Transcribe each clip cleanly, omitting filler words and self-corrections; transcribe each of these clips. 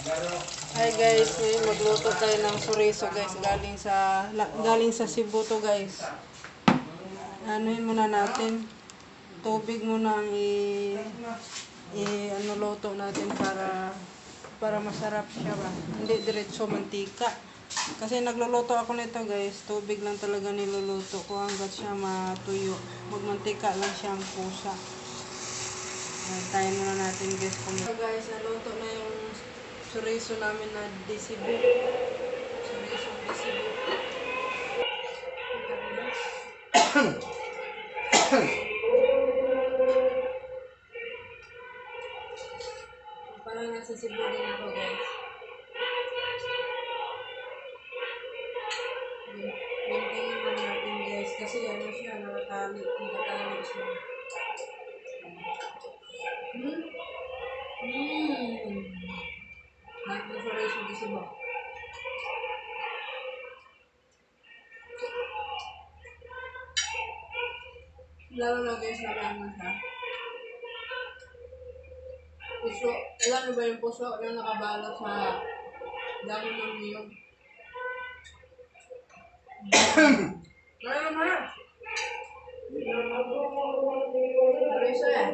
Hi guys, ngayon magluto tayo ng chorizo guys. Galing sa Cebu to guys. Anuhin muna natin. Tubig muna ang luto natin para masarap siya ba. Hindi diretso mantika. Kasi nagluluto ako nito guys. Tubig lang talaga niluluto ko hanggat siya matuyo. Magmantika lang siyang pusa. Tayo muna natin guys. So guys, naluto na yung chorizo namin na Cebu. Chorizo Cebu. Parang nasa Cebu din ako guys. Gantingin lang natin guys. Kasi ano siya, nakatali siya. Chorizo Cebu. Lalo na guys, nalaman siya. Puso, alam mo ba yung puso? Yung nakabalot sa dami ng niyog. Kaya naman! Chorizo yan.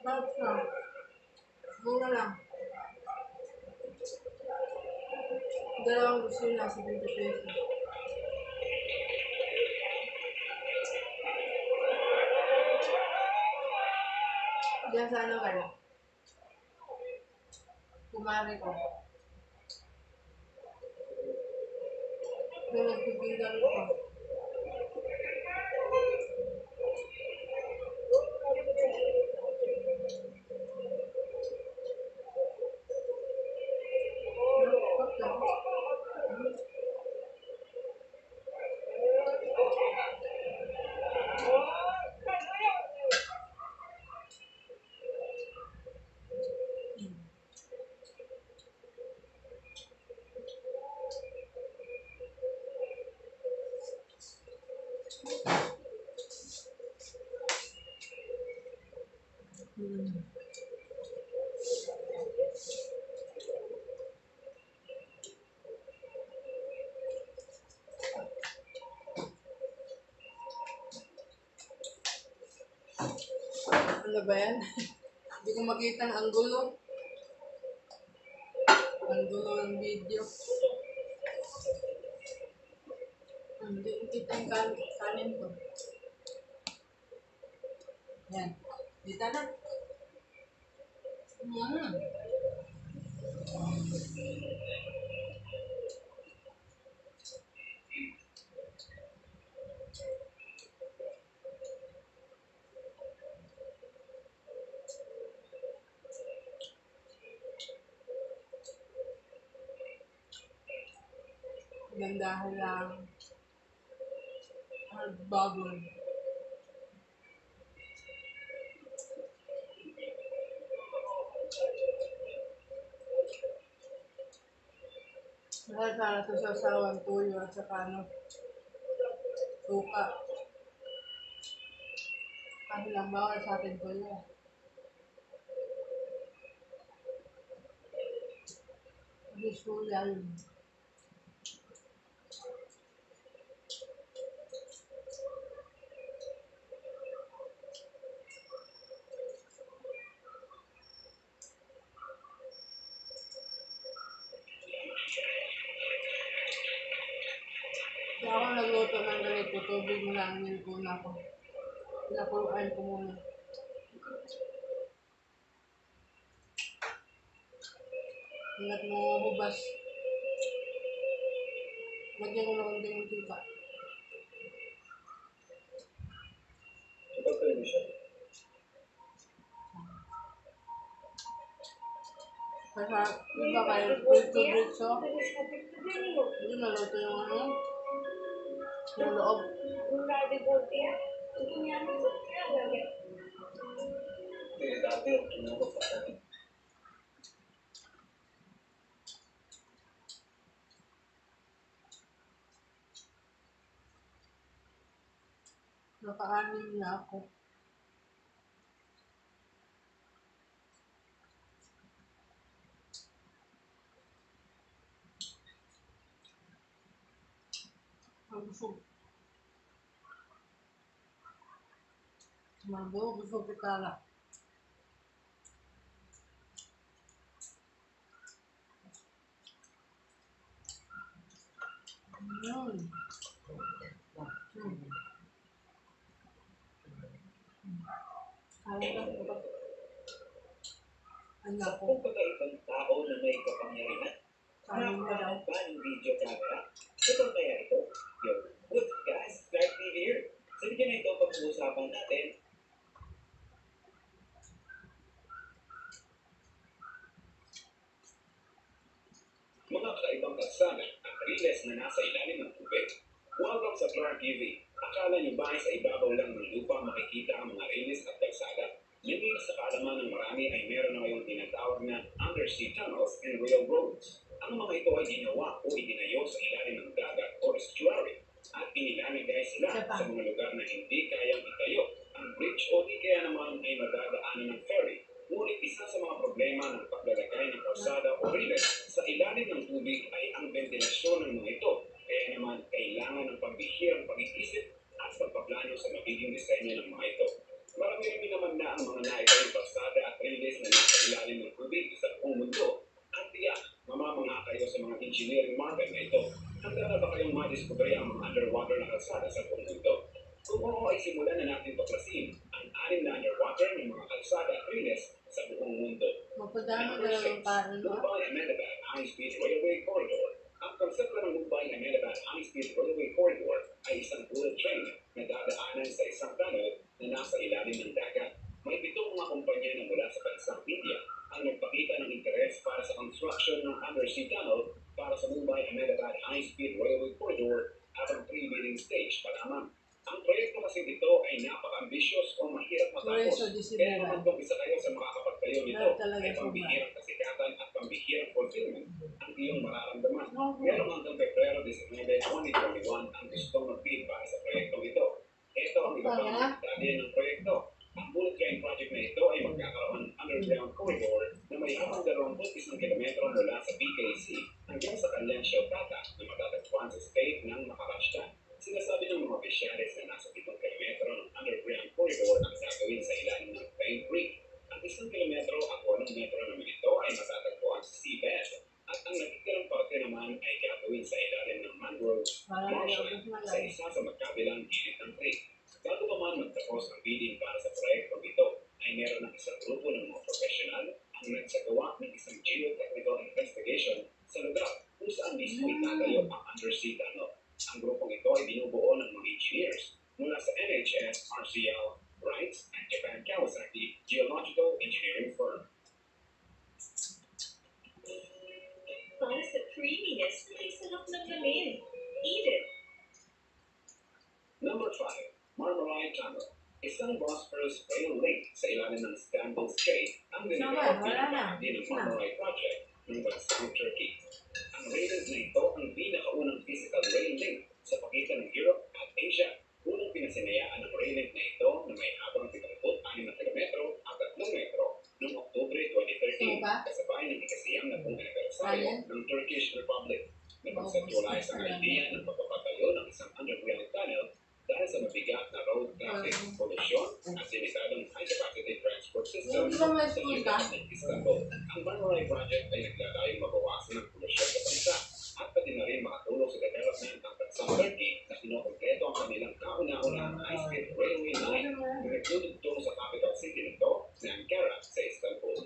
Sarap siya. Mura lang. Dalawang gusto na sa 20 pesos. Diyan sa ano kayo? Kumari ko. Kaya nagpipinggan ko. Ano ba yan? Hindi ko makita ang gulo. Ang gulo ng video. Hindi ko kita yung kanin ko. Yan. Dita na. Gandahan lang. Bubble. Mahal sana ito sa sawang tuyo at saka suka. Kasi lang bawal sa atin tuyo. Gusto yan. Kaya ako nagluto ng ganito, tubig mo lang nilpuna ko. Pinapuluan ko muna. Ingat mo hubas. Lagyan ko na konting mantika. Kaya, di ba kayo, dito, hindi naluto yung ano? Yung loob. Nakaanin na ako. Ang busog. Busog itala. Anak ko. Kung kakaibang tao na may kapangyarihan, nakakatawa ba ng video camera? Ito kaya ito? Yo, good guys, Clark TV here. Sa video na ito, pag-uusapan natin mga kakaibang kalsada at riles na nasa ilalim ng tubig. Welcome sa Clark TV. Akala niyo ba ay sa ibabaw lang ng lupa makikita ang mga riles at kalsada? Ngunit sa kaalaman ng marami ay meron na ngayong tinatawag na undersea tunnels and railroads. Ang mga ito ay ginawa o itinayo sa ilalim ng dagat o estuary at inilalagay sila sa mga lugar na hindi kayang itayo. Ang bridge o di kaya naman ay madadaanan ng ferry. Ngunit isa sa mga problema ng paglalagay ng kalsada o riles sa ilalim ng tubig ay ang ventilasyon ng mga ito. Kaya naman kailangan ng pambihirang pag-iisip at pagpaplano sa magiging disenyo ng mga ito. Marami-rami naman na ang mga naitayong kalsada at riles na nasa ilalim ng tubig sa buong mundo. At tiyak, mamamanga kayo sa mga engineering market na ito. Handa na ba kayong madiskubre ang mga underwater na kalsada sa buong mundo? Kung oo ay simulan na natin tuklasin ang 6 na underwater ng mga kalsada at riles sa buong mundo. Mapadami Number na 6, lang paano, no? Mumbai-Ahmedabad High-Speed Railway Corridor. Ang konsepto ng Mumbai-Ahmedabad High-Speed Railway Corridor ay isang bullet train na dadaanan sa isang tunnel na nasa ilalim ng dagat. May 7 mga kumpanya na mula sa bansang India ang nagpakita ng interes para sa construction ng undersea tunnel para sa Mumbai-Ahmedabad High-Speed Railway Corridor at ang pre-bidding stage pa lamang. Ang proyekto kasi ito ay napaka-ambitious o mahirap matapos. Kaya naman kung isa kayo sa makakapagtayo nito ay pambihirang kasikatan at pambihirang fulfillment ang iyong mararamdaman. Pero hanggang Pebrero 19, 2021 ang gustong mag-bid para sa proyektong ito. Ito ang iba pang detalye ng proyekto. Ang bullet train project na ito ay magkakaroon ng underground corridor na may habang 21 kilometro mula sa BKC hanggang sa Kalyenshaw Tata na matatagpuan sa state ng Maharashtra. Sinasabi ng mga opisyalis na nasa 7 kilometro ng underground corridor ang gagawin sa ilalim ng Pine Creek. Ang 1 kilometro at 8 metro naman ito ay matatagpuan sa seabed. At ang natitirang parte naman ay gagawin sa ilalim ng mangrove marshland sa isa sa magkabilang gilid ng creek. Bago pa man magtapos ang bidding para sa proyektong ito, ay meron ng isang grupo ng mga profesional ang nagsagawa ng isang geotechnical investigation sa lugar kung saan mismo itatayo ang undersea tunnel. Ang grupong ito ay binubuo ng mga engineers mula sa NHS, RCL, Wrights, at Japan Kawasaki Geological Engineering Firm. Para sa creaminess na may sarap ng lamin. Eat it. Number 5, Marmaray Tunnel. Isang Bosphorus rail link sa ilalim ng Istanbul Strait ang dinagawang pinakahati ng Marmaray Project ng bansang Turkey. Ang rail link na ito ang pinakaunang physical rail link sa pagitan ng Europe at Asia. Unang pinasinayaan ng rail link na ito na may habang 76 na kilometro at 3 metro noong Oktubre 2013 kasabay ng ikasiyam na anibersaryo ng Turkish Republic. Napag-centralize ang idea ng pagpapatayo ng isang underground tunnel dahil sa mabigat na road traffic, pollution, at limitadong high-capacity transport system sa ciudad ng Istanbul. Ang Marmaray Project ay naglalayong mabawasan ang pollution sa bansa at pati na rin makatulong sa development ng bansang Turkey na pinokompleto ang kanilang kauna-unahang high-speed railway line na nagdudugtong sa capital city nito na Ankara sa Istanbul.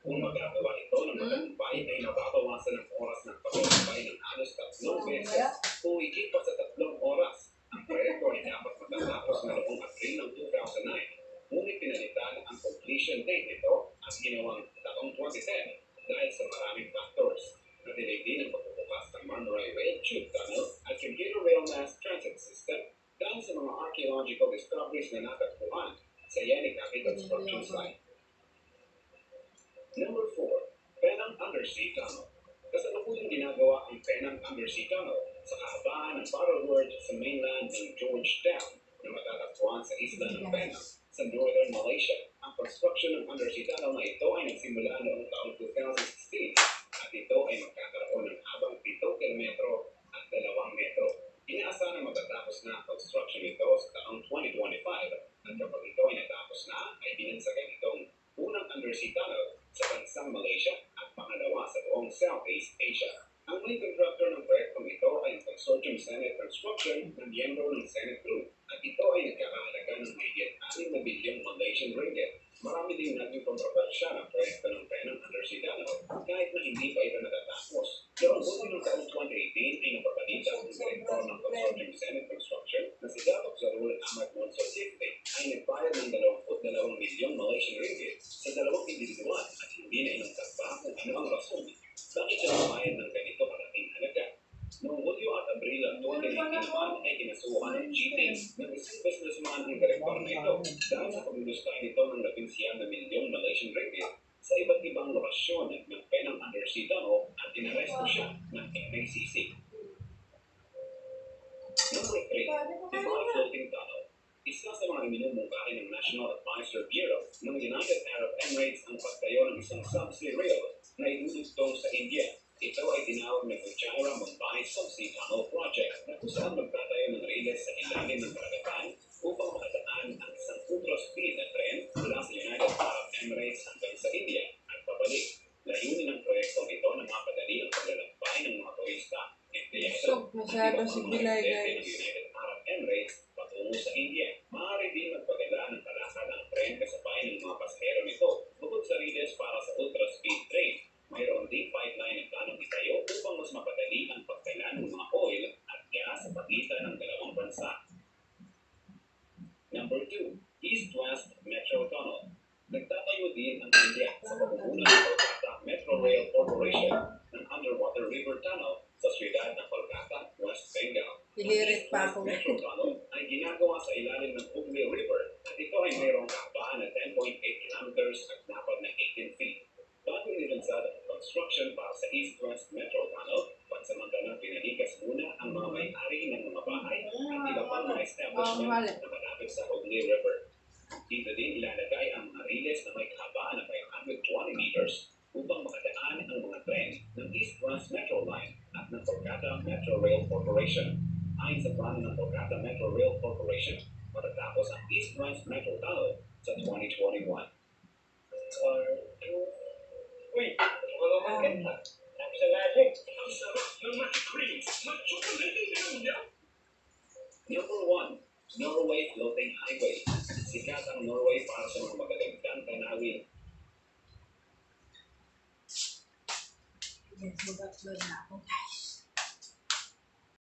Kung magagawa ito ng matagumpay ay mababawasan ang oras ng paglalakbay ng halos 3 beses o higit pa sa 3 oras. Ang proyekto ay dapat matatapos na noong April ng 2009. Ngunit pinalitan ang completion date nito at ginawang taong 2010 dahil sa maraming factors. Nadelay din ang pagbubukas ng Marmaray Rail Tube Tunnel at Computer Rail Mass Transit System technological discoveries na natagpuan sa Yannick Capital Construction Site. Number 4, Penang Undersea Tunnel. Kasalukuyang ginagawa ang Penang Undersea Tunnel sa kahabaan ng Butterworth sa mainland ng Georgetown na matatagpuan sa isla ng Penang sa northern Malaysia. Ang construction ng undersea tunnel na ito ay nagsimula noong taong 2016 at ito ay magkakaroon ng habang 7 kilometro at 2 metro. Inaasahan na matatapos na ang construction nito sa taong 2025 at kapag ito ay natapos na, ay binansagan itong unang undersea tunnel sa bansang Malaysia at pangalawa sa buong Southeast Asia. Ang main contractor ng proyektong ito ay ang Consortium Senate Construction na miyembro ng Senate Group at ito ay nagkakahalaga ng mahigit 6 na bilyong Malaysian ringgit. Marami din naging kontrobersya ng proyekto ng Penang Undersea Tunnel kahit na hindi pa ito natatapos. Noong buwan ng taong 2018 ay napabalita ang direktor ng Consortium Senate Construction na si Datuk Zarul Ahmad Monso Tifte ay nagbayad ng 22 milyong Malaysian ringgit sa dalawang individual at hindi na inangkapa kung ano ang rason. Bakit siya nagbayad ng ganito kalaking halaga? Noong Hulyo at Abril ng 2019 naman ay kinasuhan ng cheating ng isang businessman ang direktor na ito dahil sa paglulusay nito ng 11 milyong Malaysian ringgit sa iba't ibang lokasyon ng Penang Undersea Tunnel at inaresto siya ng MACC. Number 3, Dubai Floating Tunnel. Isa sa mga minumungkahi ng National Advisory Bureau ng United Arab Emirates ang pagtayo ng isang subsea rail na idudugtong sa India. Ito ay tinawag na Fujairah Mumbai Subsea Tunnel Project na kung saan magtatayo ng riles sa ilalim ng karagatan upang makadaan ang isang ultra-speed na tren mula sa United Arab Emirates hanggang sa India at pabalik. Layunin ng proyektong ito na mapadali ang paglalakbay ng mga turista. Masyado si Bilay, guys. Ng United Arab Emirates patungo sa India. Maaari din magpadala ng kalakad ang tren kasabay ng mga pasahero nito bukod sa riles para sa ultra-speed train. Mayroon din pipeline ang planong itayo upang mas mapadali ang pagdala ng mga oil at gas sa pagitan ng dalawang bansa. Number 2, East-West Metro Tunnel. Nagtatayo din ang India sa pamumuno ng Kolkata Metro Rail Corporation ng underwater river tunnel sa siyudad ng Kolkata, West Bengal. Hihirit pa ako. Ang Metro Tunnel ay ginagawa sa ilalim ng Hooghly River at ito ay mayroong kahabaan na 10.8 kilometers at dapat na 18 feet. Bago inilansad ang construction para sa East-West Metro Tunnel, pansamantalang pinanigas muna ang mga may-ari ng mga bahay at iba pang mga establishment na malapit sa Hooghly River. Dito din ilalagay ang mga riles na may kahabaan na 520 meters upang makadaan ang mga tren ng East-West Metro Line at ng Kolkata Metro Rail Corporation. Ayon sa plano ng Kolkata Metro Rail Corporation, matatapos ang East-West Metro Tunnel sa 2021. Uy, wala maganda. Tapos sa magic. Ang sarap ng Magic Creams. Mag-chocolate din niya. Number 1, Norway Floating Highway. Sikat ang Norway para sa mga magagandang tanawin. Yes, mag-upload na ako, guys.